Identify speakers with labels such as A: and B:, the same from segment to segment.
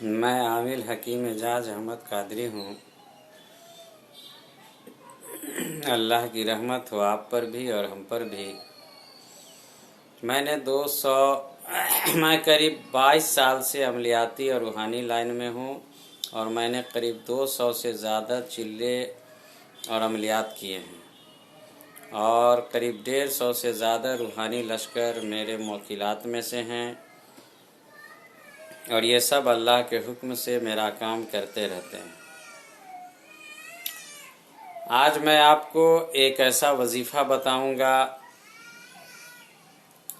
A: میں عامل حکیم اعجاز احمد قادری ہوں۔ اللہ کی رحمت ہو آپ پر بھی اور ہم پر بھی۔ میں قریب 22 سال سے عملیاتی اور روحانی لائن میں ہوں، اور میں نے قریب 200 سے زیادہ چلے اور عملیات کیے ہیں، اور قریب 150 سے زیادہ روحانی لشکر میرے موکلات میں سے ہیں، اور یہ سب اللہ کے حکم سے میرا کام کرتے رہتے ہیں۔ آج میں آپ کو ایک ایسا وظیفہ بتاؤں گا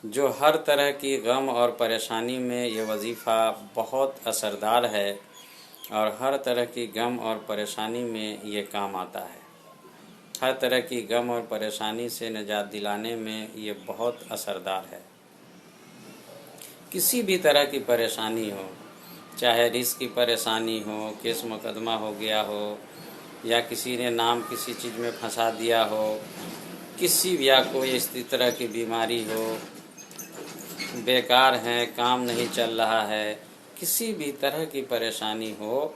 A: جو ہر طرح کی غم اور پریشانی میں یہ وظیفہ بہت اثردار ہے، اور ہر طرح کی غم اور پریشانی میں یہ کام آتا ہے۔ ہر طرح کی غم اور پریشانی سے نجات دلانے میں یہ بہت اثردار ہے۔ کسی بھی طرح کی پریشانی ہو، چاہے رزق کی پریشانی ہو، کیس مقدمہ ہو گیا ہو، یا کسی نے نام کسی چیز میں پھنسا دیا ہو، یا کوئی اس طرح کی بیماری ہو، بیکار ہیں، کام نہیں چل رہا ہے، کسی بھی طرح کی پریشانی ہو،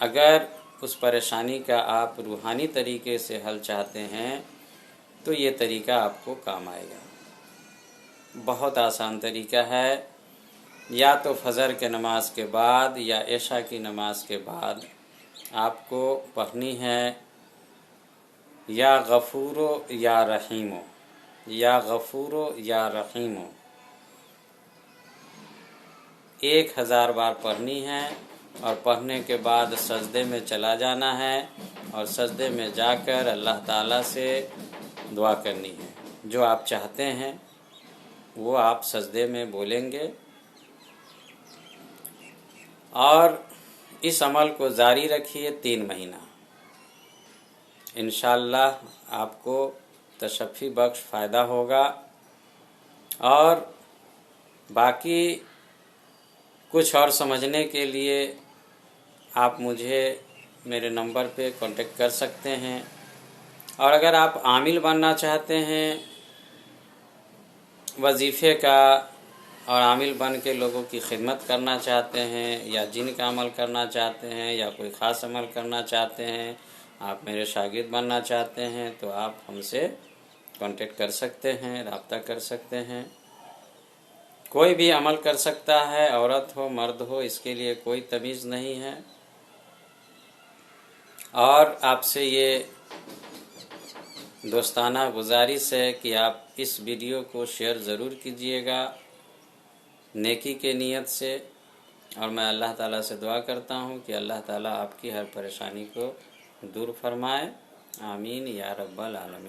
A: اگر اس پریشانی کا آپ روحانی طریقے سے حل چاہتے ہیں تو یہ طریقہ آپ کو کام آئے گا۔ بہت آسان طریقہ ہے۔ یا تو فجر کے نماز کے بعد یا عشاء کی نماز کے بعد آپ کو پڑھنی ہے یا غفورو یا رحیمو، یا غفورو یا رحیمو، 1000 بار پڑھنی ہے، اور پڑھنے کے بعد سجدے میں چلا جانا ہے، اور سجدے میں جا کر اللہ تعالیٰ سے دعا کرنی ہے۔ جو آپ چاہتے ہیں وہ آپ سجدے میں بولیں گے، اور اس عمل کو جاری رکھیے 3 مہینہ۔ انشاءاللہ آپ کو تشفی بخش فائدہ ہوگا۔ اور باقی کچھ اور سمجھنے کے لیے آپ مجھے میرے نمبر پہ کانٹیکٹ کر سکتے ہیں، اور اگر آپ عامل بننا چاہتے ہیں وظیفے کا، اور عامل بن کے لوگوں کی خدمت کرنا چاہتے ہیں، یا جن کا عمل کرنا چاہتے ہیں، یا کوئی خاص عمل کرنا چاہتے ہیں، آپ میرے شاگرد بننا چاہتے ہیں، تو آپ ہم سے کانٹیکٹ کر سکتے ہیں، رابطہ کر سکتے ہیں۔ کوئی بھی عمل کر سکتا ہے، عورت ہو مرد ہو، اس کے لیے کوئی تمیز نہیں ہے۔ اور آپ سے یہ دوستانہ گزارش ہے کہ آپ اس ویڈیو کو شیئر ضرور کیجئے گا نیکی کے نیت سے، اور میں اللہ تعالیٰ سے دعا کرتا ہوں کہ اللہ تعالیٰ آپ کی ہر پریشانی کو دور فرمائے۔ آمین یا رب العالمین۔